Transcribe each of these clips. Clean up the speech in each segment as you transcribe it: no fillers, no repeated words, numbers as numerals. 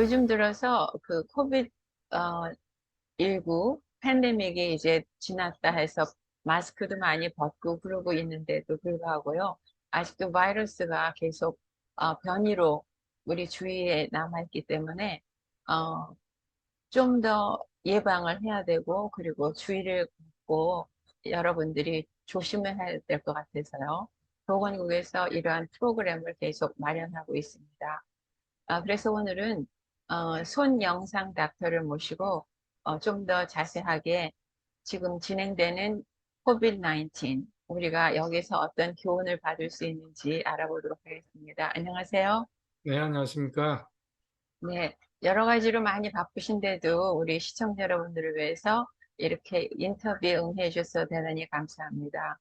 요즘 들어서 그 코비드 19 팬데믹이 이제 지났다 해서 마스크도 많이 벗고 그러고 있는데도 불구하고요. 아직도 바이러스가 계속 변이로 우리 주위에 남아있기 때문에 어, 좀 더 예방을 해야 되고 그리고 주의를 갖고 여러분들이 조심을 해야 될 것 같아서요. 보건국에서 이러한 프로그램을 계속 마련하고 있습니다. 그래서 오늘은 손영상 닥터를 모시고 좀 더 자세하게 지금 진행되는 코비드-19 우리가 여기서 어떤 교훈을 받을 수 있는지 알아보도록 하겠습니다. 안녕하세요. 네, 안녕하십니까. 네, 여러 가지로 많이 바쁘신데도 우리 시청자 여러분들을 위해서 이렇게 인터뷰에 응해 주셔서 대단히 감사합니다.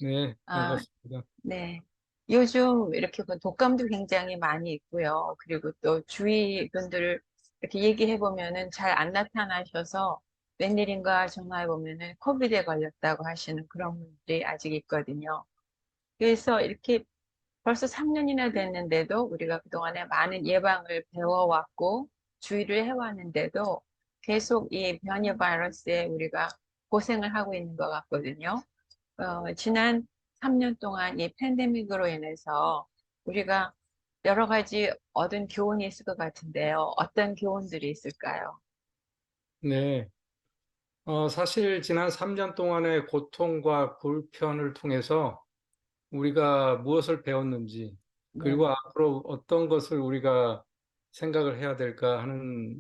네, 아, 반갑습니다. 네. 요즘 이렇게 그 독감도 굉장히 많이 있고요. 그리고 또 주위 분들 이렇게 얘기해 보면은 잘 안 나타나셔서 웬일인가 전화해 보면은 코비드에 걸렸다고 하시는 그런 분들이 아직 있거든요. 그래서 이렇게 벌써 3년이나 됐는데도 우리가 그동안에 많은 예방을 배워왔고 주의를 해왔는데도 계속 이 변이 바이러스에 우리가 고생을 하고 있는 것 같거든요. 지난 3년 동안 이 팬데믹으로 인해서 우리가 여러 가지 얻은 교훈이 있을 것 같은데요. 어떤 교훈들이 있을까요? 네, 사실 지난 3년 동안의 고통과 불편을 통해서 우리가 무엇을 배웠는지, 네, 그리고 앞으로 어떤 것을 우리가 생각을 해야 될까 하는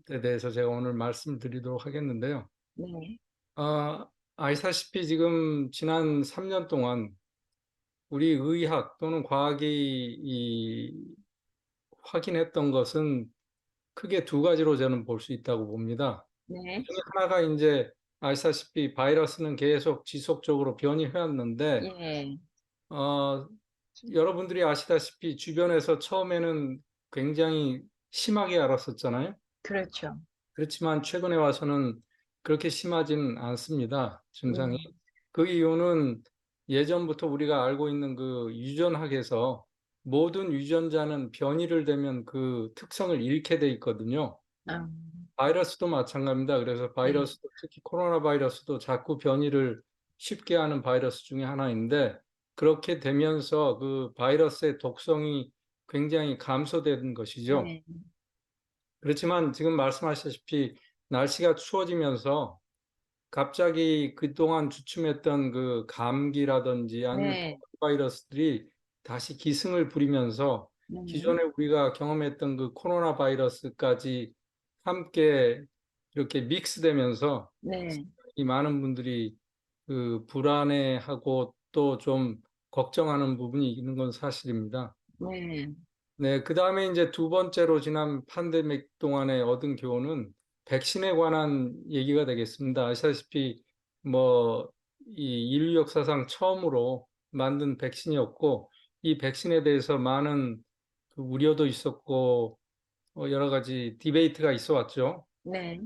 데 대해서 제가 오늘 말씀드리도록 하겠는데요. 네, 아, 아시다시피 지금 지난 3년 동안 우리 의학 또는 과학이 확인했던 것은 크게 두 가지로 저는 볼 수 있다고 봅니다. 네, 그중에 하나가 이제 아시다시피 바이러스는 계속 지속적으로 변이해 왔는데, 예, 어, 여러분들이 아시다시피 주변에서 처음에는 굉장히 심하게 알았었잖아요. 그렇죠. 그렇지만 최근에 와서는 그렇게 심하진 않습니다, 증상이. 음, 그 이유는 예전부터 우리가 알고 있는 그 유전학에서 모든 유전자는 변이를 되면 그 특성을 잃게 돼 있거든요. 바이러스도 마찬가지입니다. 그래서 네, 바이러스도 특히 코로나 바이러스도 자꾸 변이를 쉽게 하는 바이러스 중에 하나인데 그렇게 되면서 그 바이러스의 독성이 굉장히 감소된 것이죠. 네, 그렇지만 지금 말씀하셨다시피 날씨가 추워지면서 갑자기 그동안 주춤했던 그 감기라든지 아니면 네, 바이러스들이 다시 기승을 부리면서 네, 기존에 우리가 경험했던 그 코로나 바이러스까지 함께 이렇게 믹스되면서 네, 이 많은 분들이 그 불안해하고 또 좀 걱정하는 부분이 있는 건 사실입니다. 네, 네, 그 다음에 이제 두 번째로 지난 팬데믹 동안에 얻은 교훈은 백신에 관한 얘기가 되겠습니다. 아시다시피 뭐 이 인류 역사상 처음으로 만든 백신이었고 이 백신에 대해서 많은 그 우려도 있었고 여러 가지 디베이트가 있어 왔죠. 네,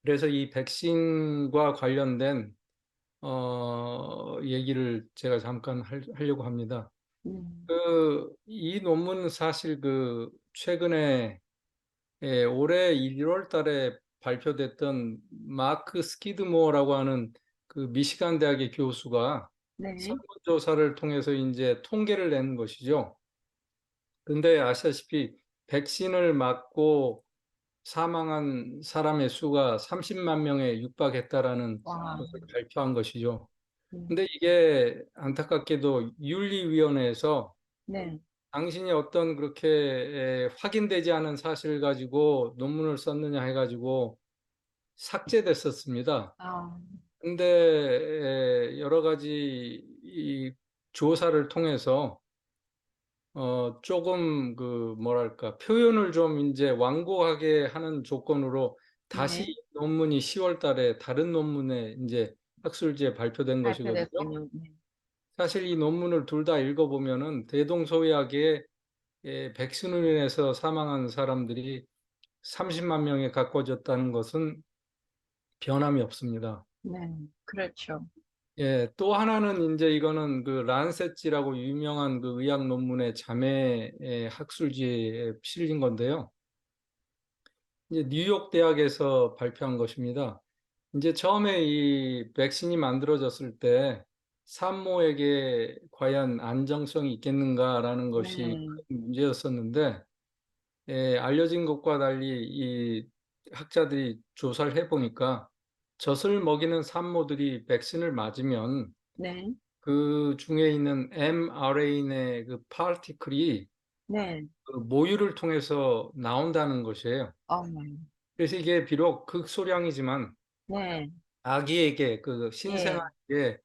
그래서 이 백신과 관련된 얘기를 제가 잠깐 하려고 합니다. 음, 이 논문은 사실 그 최근에 올해 1월 달에 발표됐던 마크 스키드모어라고 하는 그 미시간 대학의 교수가 네, 설문조사를 통해서 이제 통계를 낸 것이죠. 근데 아시다시피 백신을 맞고 사망한 사람의 수가 30만 명에 육박했다라는 와, 것을 발표한 것이죠. 음, 근데 이게 안타깝게도 윤리위원회에서 네, 당신이 어떤 그렇게 확인되지 않은 사실을 가지고 논문을 썼느냐 해가지고 삭제됐었습니다. 아, 근데 여러 가지 이 조사를 통해서 조금 그 뭐랄까 표현을 좀 이제 완고하게 하는 조건으로 다시 네, 논문이 10월 달에 다른 논문에 이제 학술지에 발표된 것이거든요. 발표됐군요. 네, 사실 이 논문을 둘 다 읽어보면은 대동소이하게 백신으로 인해서 사망한 사람들이 30만 명에 가까워졌다는 것은 변함이 없습니다. 네, 그렇죠. 예, 또 하나는 이제 이거는 그 란셋지라고 유명한 그 의학 논문의 자매 학술지에 실린 건데요. 이제 뉴욕 대학에서 발표한 것입니다. 이제 처음에 이 백신이 만들어졌을 때 산모에게 과연 안정성이 있겠는가라는 것이 네, 큰 문제였었는데, 알려진 것과 달리 이 학자들이 조사를 해보니까 젖을 먹이는 산모들이 백신을 맞으면 네, 그 중에 있는 mRNA 그 파티클이 네, 그 모유를 통해서 나온다는 것이에요. 어머, 그래서 이게 비록 극소량이지만 네, 아기에게 그 예, 신생아에게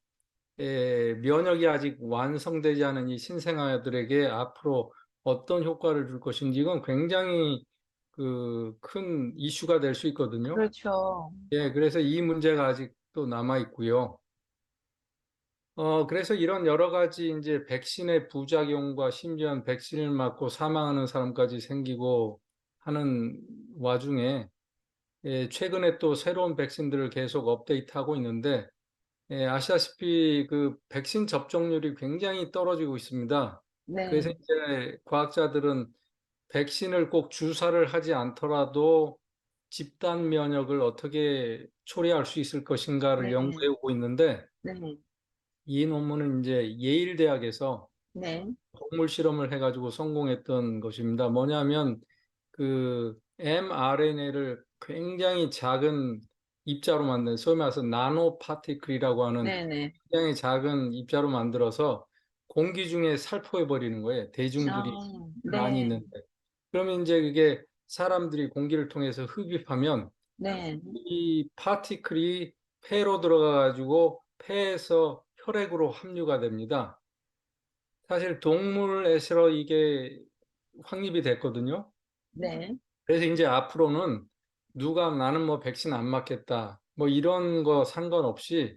면역이 아직 완성되지 않은 이 신생아들에게 앞으로 어떤 효과를 줄 것인지 이건 굉장히 그 큰 이슈가 될 수 있거든요. 그렇죠. 예, 그래서 이 문제가 아직도 남아 있고요. 그래서 이런 여러 가지 이제 백신의 부작용과 심지어는 백신을 맞고 사망하는 사람까지 생기고 하는 와중에 최근에 또 새로운 백신들을 계속 업데이트하고 있는데 아시다시피 그 백신 접종률이 굉장히 떨어지고 있습니다. 그래서 네, 이제 과학자들은 백신을 꼭 주사를 하지 않더라도 집단 면역을 어떻게 초래할 수 있을 것인가를 네, 연구해 오고 있는데 네, 이 논문은 이제 예일 대학에서 네, 동물 실험을 해가지고 성공했던 것입니다. 뭐냐면 그 mRNA를 굉장히 작은 입자로 만든 소위 말해서 나노 파티클이라고 하는 네, 네, 굉장히 작은 입자로 만들어서 공기 중에 살포해 버리는 거예요. 대중들이 많이 네, 있는데. 그러면 이제 그게 사람들이 공기를 통해서 흡입하면 네, 이 파티클이 폐로 들어가 가지고 폐에서 혈액으로 함유가 됩니다. 사실 동물에서 이게 확립이 됐거든요. 네, 그래서 이제 앞으로는 누가 나는 뭐 백신 안 맞겠다. 뭐 이런 거 상관없이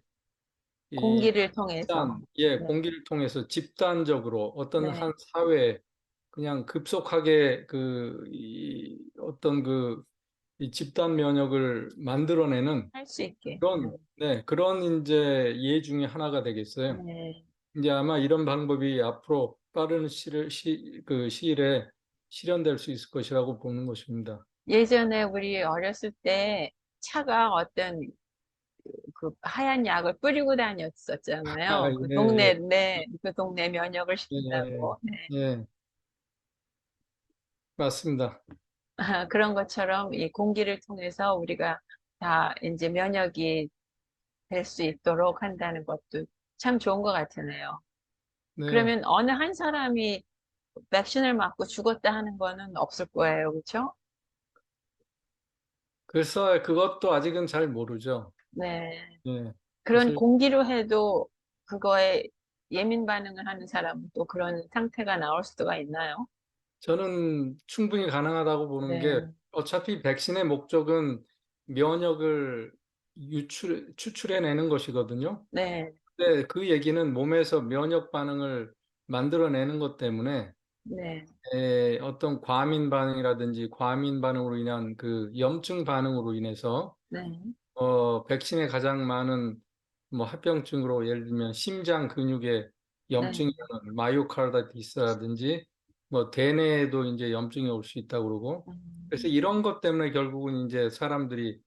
이 공기를 통해서, 네, 공기를 통해서 집단적으로 어떤 한 네, 사회에 그냥 급속하게 어떤 이 집단 면역을 만들어내는 할 수 있게, 그런 이제 예 중에 하나가 되겠어요. 네. 이제 아마 이런 방법이 앞으로 빠른 그 시일에 실현될 수 있을 것이라고 보는 것입니다. 예전에 우리 어렸을 때 차가 어떤 그 하얀 약을 뿌리고 아, 다녔었잖아요. 그 예, 동네, 네, 그 동네 면역을 예, 예, 시킨다고. 네. 예, 맞습니다. 그런 것처럼 이 공기를 통해서 우리가 다 이제 면역이 될 수 있도록 한다는 것도 참 좋은 것 같으네요. 네. 그러면 어느 한 사람이 백신을 맞고 죽었다 하는 거는 없을 거예요. 그렇죠? 그래서 그것도 아직은 잘 모르죠. 네. 예. 그런 사실 공기로 해도 그거에 예민 반응을 하는 사람은 또 그런 상태가 나올 수가 있나요? 저는 충분히 가능하다고 보는 게 네. 어차피 백신의 목적은 면역을 추출해내는 것이거든요. 네. 근데 그 얘기는 몸에서 면역 반응을 만들어내는 것 때문에 네. 어떤 과민 반응이라든지 과민 반응으로 인한 그 염증 반응으로 인해서 네. 백신에 가장 많은 뭐 합병증으로 예를 들면 심장 근육에 네. 염증이 오는 마이오카르다이티스라든지 뭐 대뇌에도 이제 염증이 올 수 있다고 그러고 그래서 음, 이런 것 때문에 결국은 이제 사람들이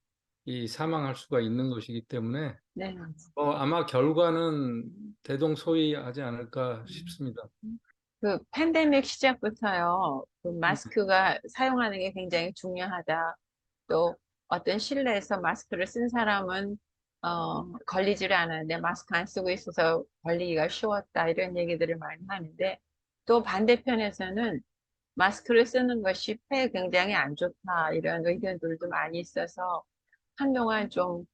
이 사망할 수가 있는 것이기 때문에 네. 아마 결과는 대동소이하지 않을까 음. 싶습니다. 그 팬데믹 시작부터요, 그 네. 마스크가 사용하는 게 굉장히 중요하다. 또 어떤 실내에서 마스크를 쓴 사람은 걸리지를 않았는데 마스크 안 쓰고 있어서 걸리기가 쉬웠다. 이런 얘기들을 많이 하는데 또 반대편에서는 마스크를 쓰는 것이 폐에 굉장히 안 좋다. 이런 의견들도 많이 있어서 한동안 좀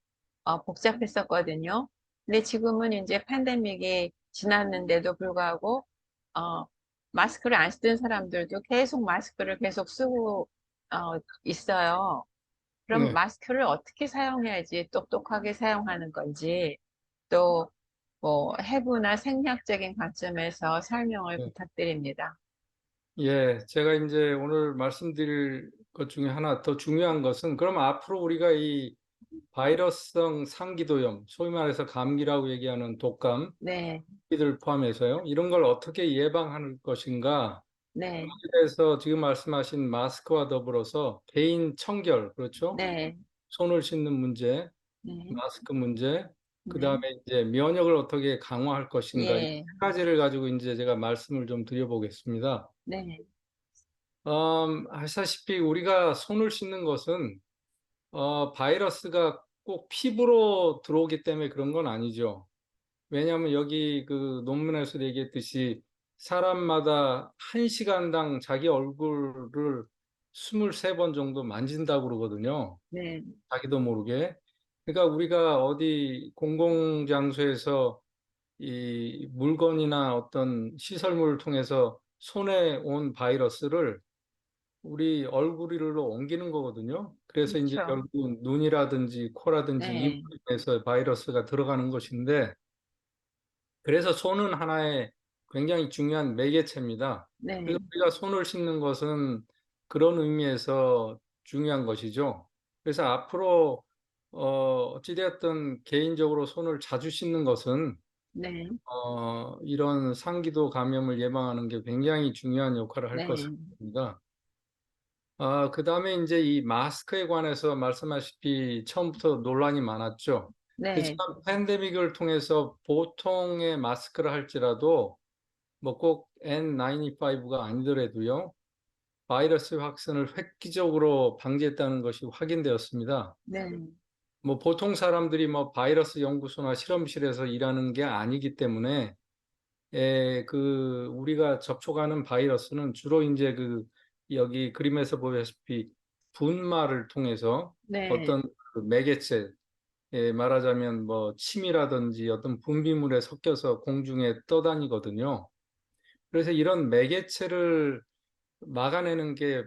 복잡했었거든요. 근데 지금은 이제 팬데믹이 지났는데도 불구하고 어, 마스크를 안 쓰던 사람들도 계속 마스크를 계속 쓰고 있어요. 그럼 네. 마스크를 어떻게 사용해야지 똑똑하게 사용하는 건지 또 뭐 해부나 생략적인 관점에서 설명을 네. 부탁드립니다. 예, 제가 이제 오늘 말씀드릴 것 중에 하나 더 중요한 것은 그럼 앞으로 우리가 이 바이러스성 상기도염, 소위 말해서 감기라고 얘기하는 독감, 네, 이들 포함해서요. 이런 걸 어떻게 예방할 것인가? 네, 그래서 지금 말씀하신 마스크와 더불어서 개인 청결, 그렇죠? 네, 손을 씻는 문제, 네, 마스크 문제, 네, 그다음에 이제 면역을 어떻게 강화할 것인가, 이 예, 세 가지를 가지고 이제 제가 말씀을 좀 드려보겠습니다. 네, 아시다시피 우리가 손을 씻는 것은 바이러스가 꼭 피부로 들어오기 때문에 그런 건 아니죠. 왜냐하면 여기 그 논문에서 얘기했듯이 사람마다 1시간당 자기 얼굴을 23번 정도 만진다고 그러거든요. 네, 자기도 모르게. 그러니까 우리가 어디 공공장소에서 이 물건이나 어떤 시설물을 통해서 손에 온 바이러스를 우리 얼굴로 옮기는 거거든요. 그래서 이제 그렇죠. 결국 눈이라든지 코라든지 네, 입에서 바이러스가 들어가는 것인데, 그래서 손은 하나의 굉장히 중요한 매개체입니다. 그래서 네, 우리가 손을 씻는 것은 그런 의미에서 중요한 것이죠. 그래서 앞으로 어찌되었든 개인적으로 손을 자주 씻는 것은 네, 이런 상기도 감염을 예방하는 게 굉장히 중요한 역할을 할 네, 것입니다. 그다음에 이제 이 마스크에 관해서 말씀하시피 처음부터 논란이 많았죠. 네, 그렇지만 팬데믹을 통해서 보통의 마스크를 할지라도 뭐 꼭 N95가 아니더라도요, 바이러스 확산을 획기적으로 방지했다는 것이 확인되었습니다. 네, 뭐 보통 사람들이 뭐 바이러스 연구소나 실험실에서 일하는 게 아니기 때문에 우리가 접촉하는 바이러스는 주로 이제 여기 그림에서 보다시피 분말을 통해서 네, 어떤 그 매개체, 말하자면 뭐 침이라든지 어떤 분비물에 섞여서 공중에 떠다니거든요. 그래서 이런 매개체를 막아내는 게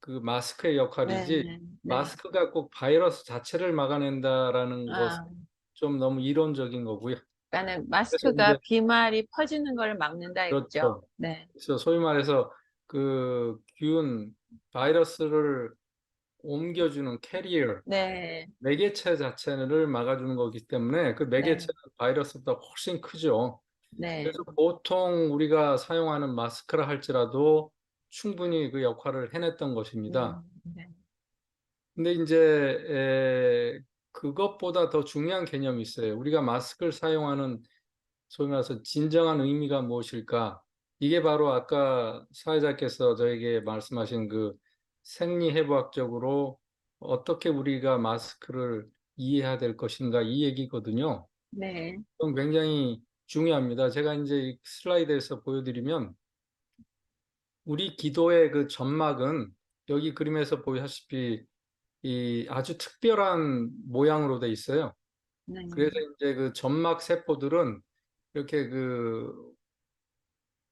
그 마스크의 네, 역할이지, 네. 마스크가 꼭 바이러스 자체를 막아낸다라는 것은 아, 좀 너무 이론적인 거고요. 그러니까는 그래서 이제 마스크가 비말이 퍼지는 걸 막는다 이거죠. 그렇죠. 네, 그래서 소위 말해서 그 균, 바이러스를 옮겨주는 캐리어, 네, 매개체 자체를 막아주는 거기 때문에 그 네, 매개체는 바이러스보다 훨씬 크죠. 네, 그래서 보통 우리가 사용하는 마스크라 할지라도 충분히 그 역할을 해냈던 것입니다. 네, 근데 이제 그것보다 더 중요한 개념이 있어요. 우리가 마스크를 사용하는 소위 말해서 진정한 의미가 무엇일까? 이게 바로 아까 사회자께서 저에게 말씀하신 그 생리해부학적으로 어떻게 우리가 마스크를 이해해야 될 것인가 이 얘기거든요. 네, 그건 굉장히 중요합니다. 제가 이제 이 슬라이드에서 보여드리면 우리 기도의 그 점막은 여기 그림에서 보시다시피 이 아주 특별한 모양으로 돼 있어요. 네, 그래서 이제 그 점막 세포들은 이렇게 그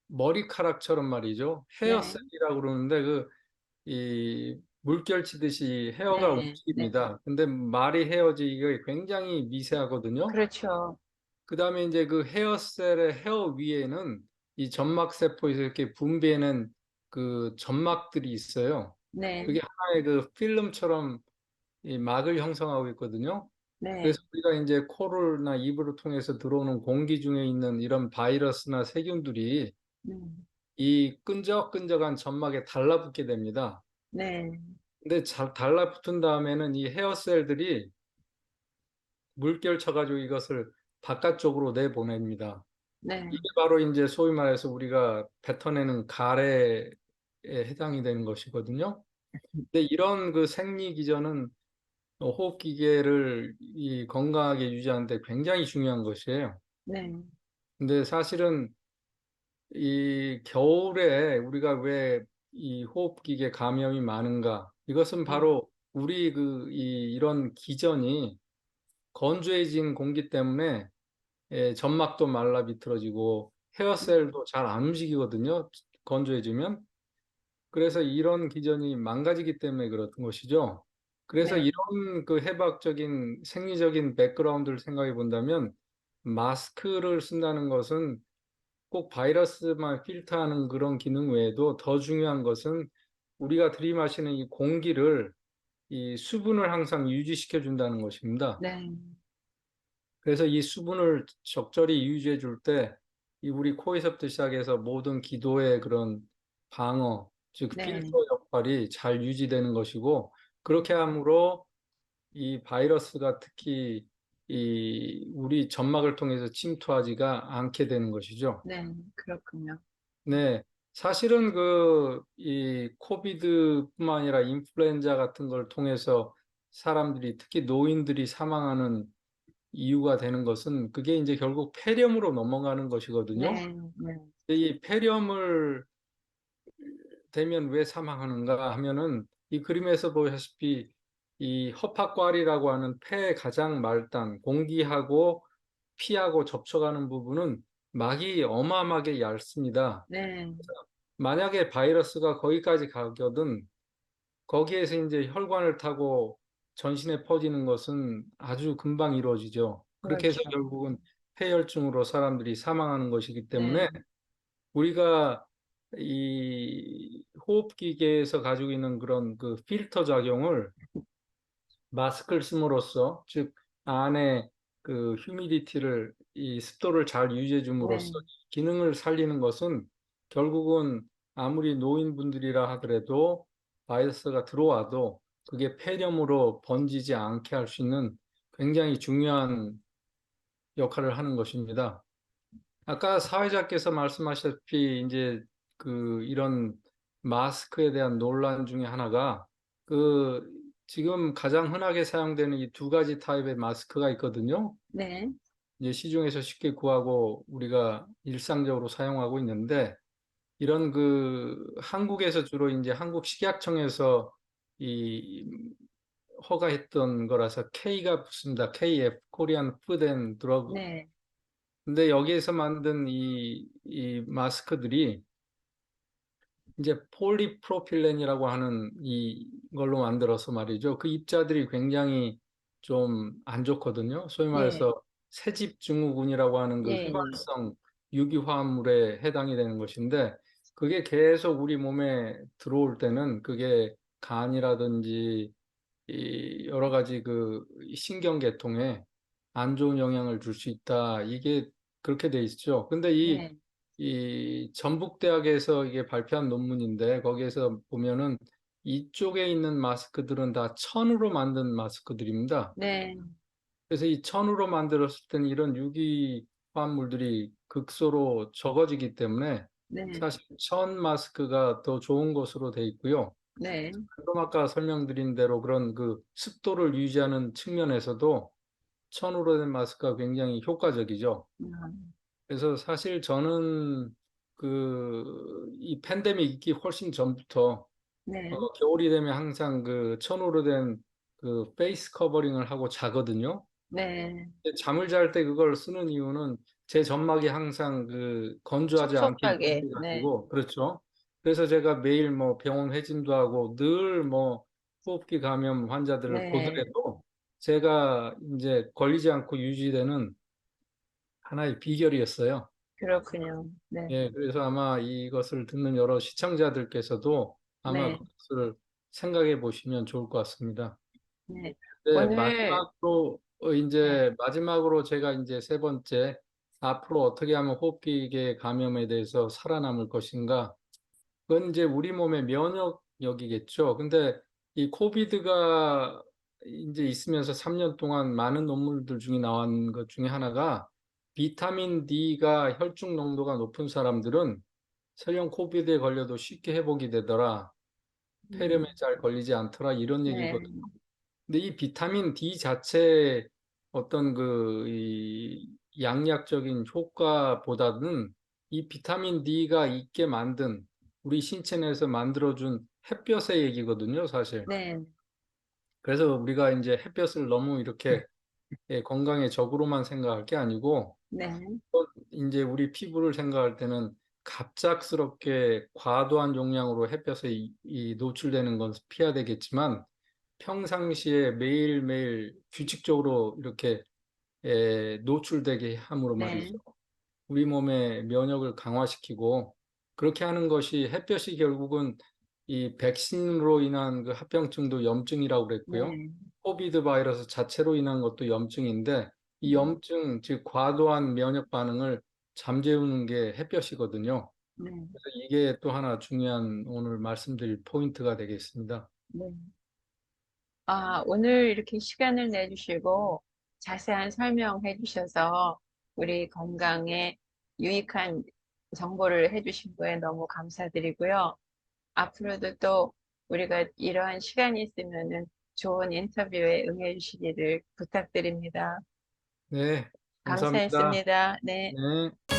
머리카락처럼 말이죠. 네, 헤어셀이라고 그러는데 이 물결 치듯이 헤어가 네, 네. 움직입니다. 근데 말이 헤어지 이게 굉장히 미세하거든요. 그렇죠. 그다음에 이제 그 헤어셀의 헤어 위에는 이 점막 세포에서 이렇게 분비하는 그 점막들이 있어요. 네, 그게 하나의 그 필름처럼 이 막을 형성하고 있거든요. 네, 그래서 우리가 이제 코를나 입으로 통해서 들어오는 공기 중에 있는 이런 바이러스나 세균들이 이 끈적끈적한 점막에 달라붙게 됩니다. 네, 근데 달라붙은 다음에는 이 헤어셀들이 물결 쳐가지고 이것을 바깥쪽으로 내보냅니다. 네, 이게 바로 이제 소위 말해서 우리가 뱉어내는 가래에 해당이 되는 것이거든요. 근데 이런 그 생리 기전은 호흡기계를 이 건강하게 유지하는 데 굉장히 중요한 것이에요. 네, 근데 사실은 이 겨울에 우리가 왜 이 호흡기계 감염이 많은가? 이것은 네, 바로 우리 이런 기전이 건조해진 공기 때문에 점막도 말라 비틀어지고 헤어셀도 잘 안 움직이거든요. 건조해지면. 그래서 이런 기전이 망가지기 때문에 그런 것이죠. 그래서 네, 이런 그 해박적인 생리적인 백그라운드를 생각해 본다면 마스크를 쓴다는 것은 꼭 바이러스만 필터하는 그런 기능 외에도 더 중요한 것은 우리가 들이마시는 이 공기를 이 수분을 항상 유지시켜 준다는 것입니다. 네, 그래서 이 수분을 적절히 유지해 줄 때 이 우리 코에서부터 시작해서 모든 기도의 그런 방어, 즉 필터 네, 역할이 잘 유지되는 것이고, 그렇게 함으로 이 바이러스가 특히 이 우리 점막을 통해서 침투하지가 않게 되는 것이죠. 네, 그렇군요. 네. 사실은 이 코비드뿐만 아니라 인플루엔자 같은 걸 통해서 사람들이, 특히 노인들이 사망하는 이유가 되는 것은 그게 이제 결국 폐렴으로 넘어가는 것이거든요. 네, 네, 이 폐렴을 되면 왜 사망하는가 하면은 이 그림에서 보시다시피 이 허파과리라고 하는 폐의 가장 말단, 공기하고 피하고 접촉하는 부분은 막이 어마어마하게 얇습니다. 네, 만약에 바이러스가 거기까지 가거든 거기에서 이제 혈관을 타고 전신에 퍼지는 것은 아주 금방 이루어지죠. 그렇게 해서 그렇죠. 결국은 폐혈증으로 사람들이 사망하는 것이기 때문에 네, 우리가 이 호흡기계에서 가지고 있는 그런 그 필터 작용을 마스크를 씀으로써, 즉 안에 그 휴미디티를, 이 습도를 잘 유지해 줌으로써 네, 기능을 살리는 것은 결국은 아무리 노인분들이라 하더라도 바이러스가 들어와도 그게 폐렴으로 번지지 않게 할 수 있는 굉장히 중요한 역할을 하는 것입니다. 아까 사회자께서 말씀하셨다시피 이제 이런 마스크에 대한 논란 중에 하나가 그 지금 가장 흔하게 사용되는 이 두 가지 타입의 마스크가 있거든요. 네, 이제 시중에서 쉽게 구하고 우리가 일상적으로 사용하고 있는데, 이런 한국에서 주로 이제 한국식약청에서 이 허가했던 거라서 K가 붙습니다. KF, 코리안 푸드 앤 드러그. 네, 근데 여기에서 만든 이 마스크들이 이제 폴리프로필렌이라고 하는 이걸로 만들어서 말이죠. 그 입자들이 굉장히 좀 안 좋거든요. 소위 예, 말해서 새집 증후군이라고 하는 그 예, 예, 휘발성 유기화합물에 해당이 되는 것인데, 그게 계속 우리 몸에 들어올 때는 그게 간이라든지 이 여러 가지 신경계통에 안 좋은 영향을 줄 수 있다. 이게 그렇게 돼 있죠. 근데 네, 이 전북대학에서 이게 발표한 논문인데, 거기에서 보면은 이쪽에 있는 마스크들은 다 천으로 만든 마스크들입니다. 네, 그래서 이 천으로 만들었을 때는 이런 유기 화합물들이 극소로 적어지기 때문에 네, 사실 천 마스크가 더 좋은 것으로 돼 있고요. 네, 그럼 아까 설명드린 대로 그런 습도를 유지하는 측면에서도 천으로 된 마스크가 굉장히 효과적이죠. 음, 그래서 사실 저는 이 팬데믹 있기 훨씬 전부터 네, 겨울이 되면 항상 천으로 된 페이스 커버링을 하고 자거든요. 네, 근데 잠을 잘 때 그걸 쓰는 이유는 제 점막이 항상 건조하지 않게 촉촉하게, 네, 유지해가지고, 그렇죠. 그래서 제가 매일 뭐 병원 회진도 하고 늘 뭐 호흡기 감염 환자들을 네, 보더라도 제가 이제 걸리지 않고 유지되는 하나의 비결이었어요. 그렇군요. 네, 예, 그래서 아마 이것을 듣는 여러 시청자들께서도 아마 네, 그것을 생각해 보시면 좋을 것 같습니다. 네. 네, 오늘, 네, 마지막으로 제가 이제 세 번째, 앞으로 어떻게 하면 호흡기계 감염에 대해서 살아남을 것인가? 그건 이제 우리 몸의 면역력이겠죠. 근데 이 코비드가 이제 있으면서 3년 동안 많은 논문들 중에 나온 것 중에 하나가, 비타민 D가 혈중 농도가 높은 사람들은 설령 코비드에 걸려도 쉽게 회복이 되더라. 폐렴에 음, 잘 걸리지 않더라. 이런 네, 얘기거든요. 근데 이 비타민 D 자체의 어떤 이 양약적인 효과보다는 이 비타민 D가 있게 만든, 우리 신체 내에서 만들어준 햇볕의 얘기거든요, 사실. 네, 그래서 우리가 이제 햇볕을 너무 이렇게 건강에 적으로만 생각할 게 아니고, 네, 또 이제 우리 피부를 생각할 때는 갑작스럽게 과도한 용량으로 햇볕에 이 노출되는 건 피해야 되겠지만, 평상시에 매일매일 규칙적으로 이렇게 노출되게 함으로 말이죠. 네, 우리 몸의 면역을 강화시키고, 그렇게 하는 것이, 햇볕이 결국은 이 백신으로 인한 그 합병증도 염증이라고 그랬고요. 네, 코비드 바이러스 자체로 인한 것도 염증인데, 이 음, 염증, 즉 과도한 면역 반응을 잠재우는 게 햇볕이거든요. 네, 그래서 이게 또 하나 중요한 오늘 말씀드릴 포인트가 되겠습니다. 네. 오늘 이렇게 시간을 내주시고 자세한 설명해 주셔서 우리 건강에 유익한 정보를 해주신 거에 너무 감사드리고요. 앞으로도 또 우리가 이러한 시간이 있으면은 좋은 인터뷰에 응해 주시기를 부탁드립니다. 네, 감사합니다. 감사했습니다. 네. 네.